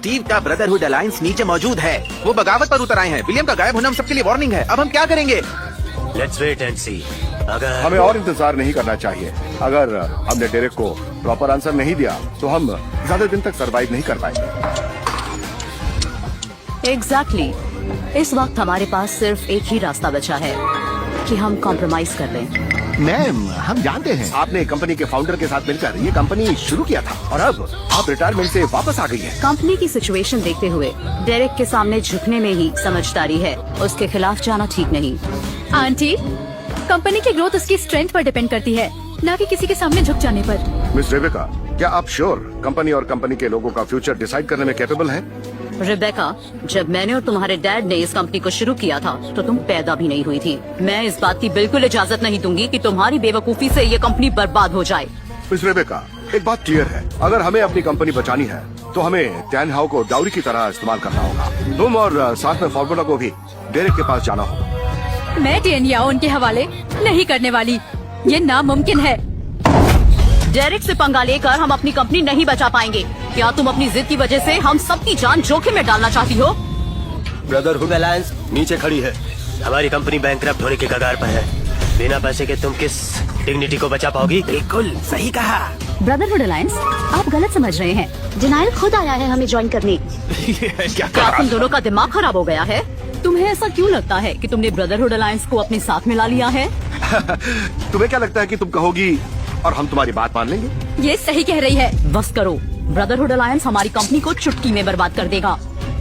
Steve का brotherhood alliance नीचे मौजूद है। वो बगावत पर उतर आए हैं। विलियम का गायब होना हम सबके लिए वार्निंग है। अब हम क्या करेंगे? लेट्स वेट एंड सी। अगर हमें और इंतजार नहीं करना चाहिए। अगर हमने डेरेक को प्रॉपर आंसर नहीं दिया तो हम ज्यादा दिन तक सरवाइव नहीं कर पाएंगे। एग्जैक्टली। इस वक्त हमारे पास सिर्फ एक ही रास्ता बचा है कि हम कॉम्प्रोमाइज कर लें। मैम, हम जानते हैं आपने कंपनी के फाउंडर के साथ मिलकर ये कंपनी शुरू किया था और अब आप रिटायरमेंट से वापस आ गई हैं। कंपनी की सिचुएशन देखते हुए डेरेक के सामने झुकने में ही समझदारी है, उसके खिलाफ जाना ठीक नहीं। आंटी, कंपनी की ग्रोथ उसकी स्ट्रेंथ पर डिपेंड करती है, न कि किसी के सामने झुक जाने पर। मिस रेबेका, क्या आप श्योर कंपनी और कंपनी के लोगों का फ्यूचर डिसाइड करने में कैपेबल हैं? रिबेका, जब मैंने और तुम्हारे डैड ने इस कंपनी को शुरू किया था तो तुम पैदा भी नहीं हुई थी। मैं इस बात की बिल्कुल इजाजत नहीं दूंगी कि तुम्हारी बेवकूफी से ये कंपनी बर्बाद हो जाए। मिस रेबेका, एक बात क्लियर है, अगर हमें अपनी कंपनी बचानी है तो हमें टैन हाउ को डाउरी की तरह इस्तेमाल करना होगा। तुम और साथ में फॉर्मूला को भी डेरेक के पास जाना होगा। मैं टैन हाउ उनके हवाले नहीं करने वाली, ये नामुमकिन है। डेरेक से पंगा लेकर हम अपनी कंपनी नहीं बचा पाएंगे। क्या तुम अपनी जिद की वजह से हम सबकी जान जोखिम में डालना चाहती हो? ब्रदरहुड अलायंस नीचे खड़ी है। हमारी कंपनी बैंकरप्ट होने के कगार पर है। बिना पैसे के तुम किस डिग्निटी को बचा पाओगी? बिल्कुल सही कहा। ब्रदरहुड अलायंस, आप गलत समझ रहे हैं। डिनायल खुद आया है हमें ज्वाइन करने। क्या तुम दोनों का दिमाग खराब हो गया है? तुम्हें ऐसा क्यों लगता है कि तुमने ब्रदरहुड अलायंस को अपने साथ मिला लिया है? तुम्हें क्या लगता है कि तुम कहोगी और हम तुम्हारी बात मान लेंगे? ये सही कह रही है। बस करो, ब्रदरहुड अलायंस हमारी कंपनी को चुटकी में बर्बाद कर देगा।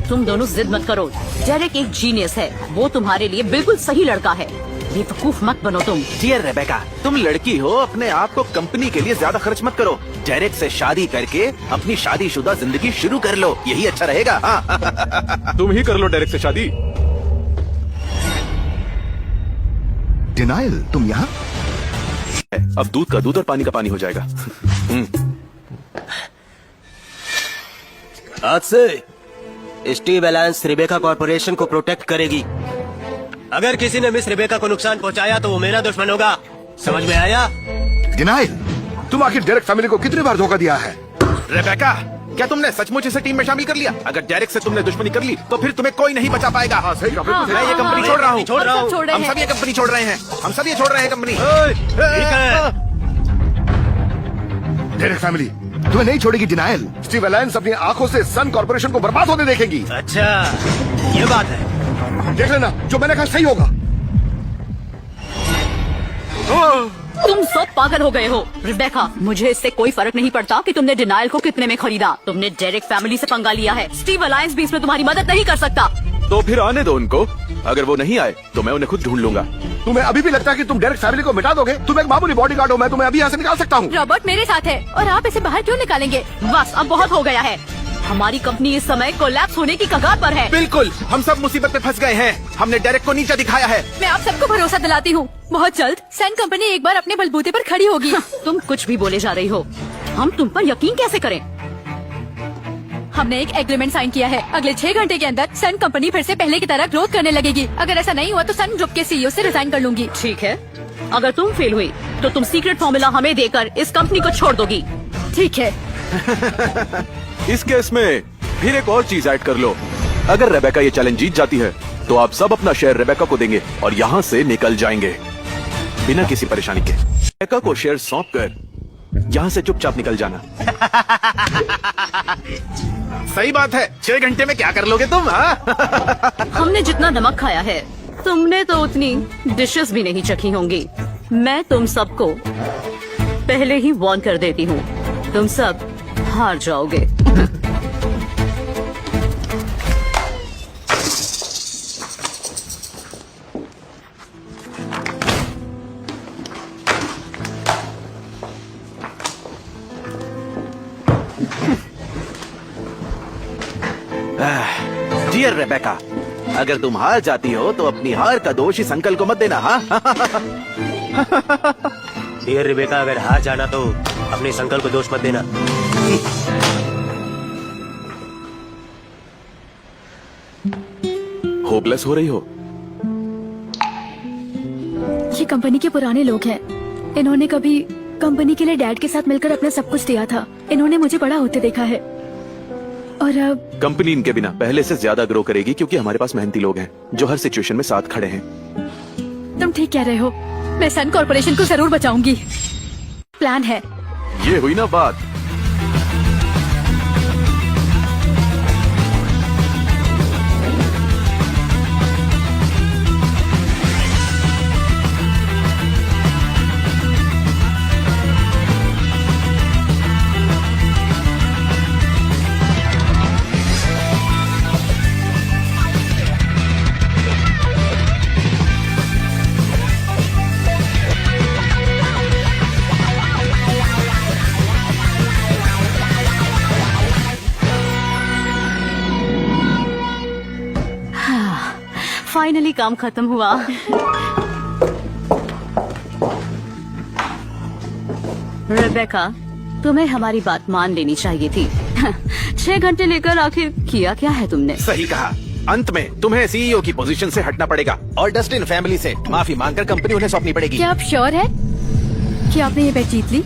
तुम दोनों जिद मत करो। डेरेक एक जीनियस है, वो तुम्हारे लिए बिल्कुल सही लड़का है। बेवकूफ मत बनो तुम। डियर रेबेका, तुम लड़की हो, अपने आप को कंपनी के लिए ज्यादा खर्च मत करो। डेरेक से शादी करके अपनी शादीशुदा जिंदगी शुरू कर लो, यही अच्छा रहेगा। हाँ। तुम ही कर लो डेरेक से शादी। डिनायल, तुम यहाँ? अब दूध का दूध और पानी का पानी हो जाएगा। आज से स्टीव अलायंस रिबेका कॉर्पोरेशन को प्रोटेक्ट करेगी। अगर किसी ने मिस रिबेका को नुकसान पहुंचाया तो वो मेरा दुश्मन होगा। समझ में आया? डिनायल, तुम आखिर डेरेक फैमिली को कितनी बार धोखा दिया है? रेबेका, क्या तुमने सचमुच इसे टीम में शामिल कर लिया? अगर डेरेक से तुमने दुश्मनी कर ली तो फिर तुम्हें कोई नहीं बचा पाएगा। हाँ, सही कहा। मैं ये कंपनी छोड़ रहा हूँ। छोड़ रहा हूँ। हम सब ये कंपनी छोड़ रहे हैं। हम सब ये छोड़ रहे हैं कंपनी। ठीक है। डेरेक फैमिली तुम्हें नहीं छोड़ेगी डिनायल। स्टीव अलायंस अपनी आंखों से सन कॉर्पोरेशन को बर्बाद होने देखेगी। अच्छा, ये बात है। देख लेना, जो मैंने कहा सही होगा। तुम सब पागल हो गए हो। रिबेका, मुझे इससे कोई फर्क नहीं पड़ता कि तुमने डिनायल को कितने में खरीदा। तुमने डेरेक फैमिली से पंगा लिया है। स्टीव अलायंस भी इसमें तुम्हारी मदद नहीं कर सकता। तो फिर आने दो उनको। अगर वो नहीं आए तो मैं उन्हें खुद ढूंढ लूंगा। तुम्हें अभी भी लगता है कि तुम डेरेक फैमिली को मिटा दोगे? तुम एक मामूली बॉडीगार्ड हो, मैं तुम्हें अभी यहाँ से निकाल सकता हूँ। रॉबर्ट मेरे साथ है और आप इसे बाहर क्यों निकालेंगे? बस अब बहुत हो गया है। हमारी कंपनी इस समय कोलैप्स होने की कगार पर है। बिल्कुल, हम सब मुसीबत में फंस गए हैं। हमने डेरेक को नीचा दिखाया है। मैं आप सबको भरोसा दिलाती हूँ, बहुत जल्द सन कंपनी एक बार अपने बलबूते पर खड़ी होगी। तुम कुछ भी बोले जा रही हो। हम तुम पर यकीन कैसे करें? हमने एक एग्रीमेंट साइन किया है। अगले 6 घंटे के अंदर सन कंपनी फिर से पहले की तरह ग्रोथ करने लगेगी। अगर ऐसा नहीं हुआ तो सन ग्रुप के सीईओ से रिजाइन कर लूंगी। ठीक है, अगर तुम फेल हुई तो तुम सीक्रेट फॉर्मूला हमें देकर इस कंपनी को छोड़ दोगी। ठीक है। इस केस में फिर एक और चीज ऐड कर लो। अगर रेबेका ये चैलेंज जीत जाती है तो आप सब अपना शेयर रेबेका को देंगे और यहाँ से निकल जाएंगे बिना किसी परेशानी के। रेबेका को शेयर सौंप कर यहाँ से चुपचाप निकल जाना। सही बात है। 6 घंटे में क्या कर लोगे तुम? हमने जितना नमक खाया है तुमने तो उतनी डिशेस भी नहीं चखी होंगी। मैं तुम सबको पहले ही वार्न कर देती हूँ, तुम सब हार जाओगे। डियर रेबेका, अगर तुम हार जाती हो तो अपनी हार का दोष इस अंकल को मत देना। हाँ। डियर रिबेका, अगर हार जाना तो अपने इस अंकल को दोष मत देना। होपलेस हो रही हो? ये कंपनी के पुराने लोग हैं। इन्होंने कभी कंपनी के लिए डैड के साथ मिलकर अपना सब कुछ दिया था। इन्होंने मुझे बड़ा होते देखा है और अब कंपनी इनके बिना पहले से ज्यादा ग्रो करेगी क्योंकि हमारे पास मेहनती लोग हैं जो हर सिचुएशन में साथ खड़े हैं। तुम ठीक कह रहे हो, मैं सन कॉर्पोरेशन को जरूर बचाऊंगी। प्लान है। ये हुई ना बात। फाइनली काम खत्म हुआ। रेबेका, तुम्हें हमारी बात मान लेनी चाहिए थी। 6 घंटे लेकर आखिर किया क्या है तुमने? सही कहा। अंत में तुम्हें सीईओ की पोजीशन से हटना पड़ेगा और डस्टिन फैमिली से माफी मांगकर कंपनी उन्हें सौंपनी पड़ेगी। क्या आप श्योर है कि आपने ये बेट जीत ली?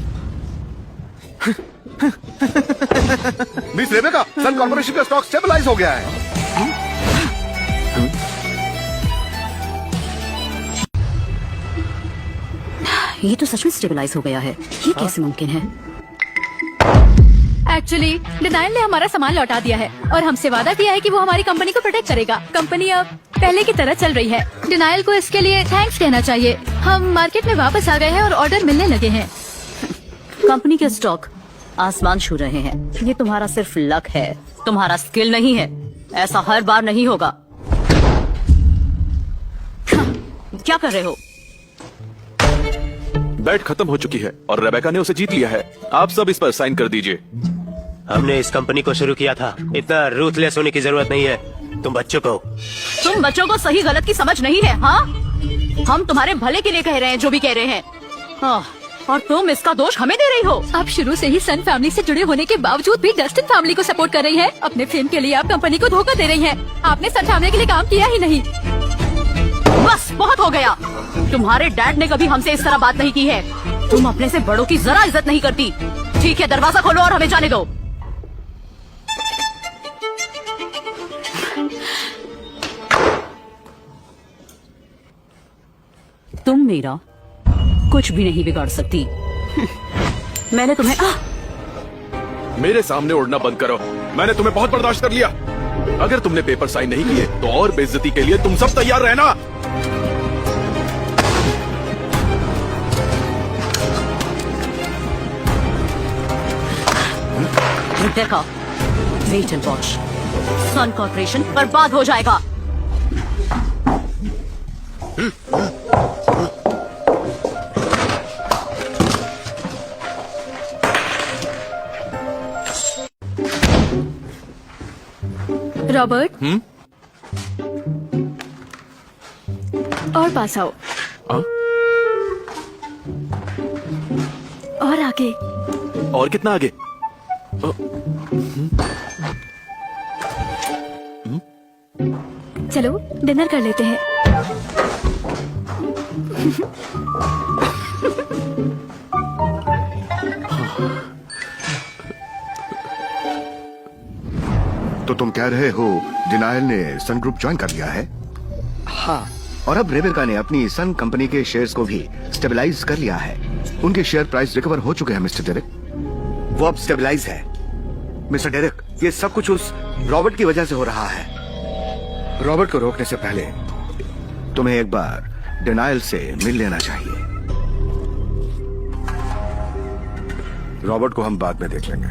मिस रेबेका, सन कॉर्पोरेशन का स्टॉक स्टेबलाइज हो गया है। ये तो सच में स्टेबलाइज हो गया है। ये कैसे मुमकिन है? एक्चुअली डिनाइल ने हमारा सामान लौटा दिया है और हमसे वादा किया है कि वो हमारी कंपनी को प्रोटेक्ट करेगा। कंपनी अब पहले की तरह चल रही है। डिनाइल को इसके लिए थैंक्स कहना चाहिए। हम मार्केट में वापस आ गए हैं और ऑर्डर मिलने लगे हैं। कंपनी के स्टॉक आसमान छू रहे हैं। ये तुम्हारा सिर्फ लक है, तुम्हारा स्किल नहीं है। ऐसा हर बार नहीं होगा। क्या कर रहे हो? बैट खत्म हो चुकी है और रेबेका ने उसे जीत लिया है। आप सब इस पर साइन कर दीजिए। हमने इस कंपनी को शुरू किया था, इतना रूथलेस होने की जरूरत नहीं है। तुम बच्चों को सही गलत की समझ नहीं है। हाँ, हम तुम्हारे भले के लिए कह रहे हैं जो भी कह रहे हैं। और तुम इसका दोष हमें दे रही हो। आप शुरू से ही सन फैमिली से जुड़े होने के बावजूद भी डस्टिन फैमिली को सपोर्ट कर रही हैं। अपने फेम के लिए आप कंपनी को धोखा दे रही हैं। आपने सन फैमिली के लिए काम किया ही नहीं। बस बहुत हो गया। तुम्हारे डैड ने कभी हमसे इस तरह बात नहीं की है। तुम अपने से बड़ों की जरा इज्जत नहीं करती। ठीक है, दरवाजा खोलो और हमें जाने दो। तुम मेरा कुछ भी नहीं बिगाड़ सकती। मैंने तुम्हें मेरे सामने उड़ना बंद करो। मैंने तुम्हें बहुत बर्दाश्त कर लिया। अगर तुमने पेपर साइन नहीं किए तो और बेइज्जती के लिए तुम सब तैयार रहना। देखा, wait and watch. Sun Corporation बर्बाद हो जाएगा। रॉबर्ट, और पास आओ। और आगे। और कितना आगे? चलो डिनर कर लेते हैं। तो तुम कह रहे हो डिनायल ने सन ग्रुप ज्वाइन कर लिया है? हाँ, और अब रेबेका ने अपनी सन कंपनी के शेयर्स को भी स्टेबलाइज कर लिया है। उनके शेयर प्राइस रिकवर हो चुके हैं मिस्टर डेरेक। वो अब स्टेबलाइज है। मिस्टर डेरेक, ये सब कुछ उस रॉबर्ट की वजह से हो रहा है। रॉबर्ट को रोकने से पहले तुम्हें एक बार डिनायल से मिल लेना चाहिए। रॉबर्ट को हम बाद में देख लेंगे।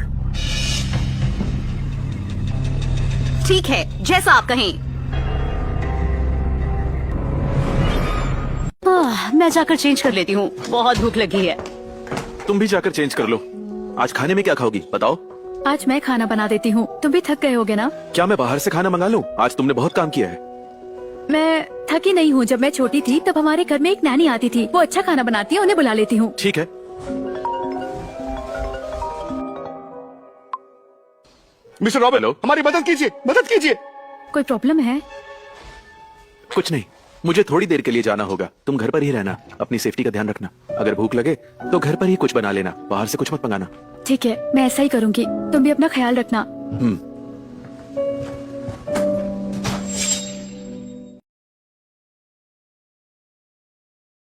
ठीक है, जैसा आप कहें। मैं जाकर चेंज कर लेती हूँ, बहुत भूख लगी है। तुम भी जाकर चेंज कर लो। आज खाने में क्या खाओगी बताओ? आज मैं खाना बना देती हूँ। तुम भी थक गए होगे ना? क्या मैं बाहर से खाना मंगा लूं? आज तुमने बहुत काम किया है। मैं थकी नहीं हूँ। जब मैं छोटी थी तब हमारे घर में एक नैनी आती थी। वो अच्छा खाना बनाती है, उन्हें बुला लेती हूँ। ठीक है। मिस्टर रॉबर्ट, हमारी मदद कीजिए, मदद कीजिए। कोई प्रॉब्लम है? कुछ नहीं, मुझे थोड़ी देर के लिए जाना होगा। तुम घर पर ही रहना, अपनी सेफ्टी का ध्यान रखना। अगर भूख लगे तो घर पर ही कुछ बना लेना, बाहर से कुछ मत मंगाना। ठीक है, मैं ऐसा ही करूँगी। तुम भी अपना ख्याल रखना।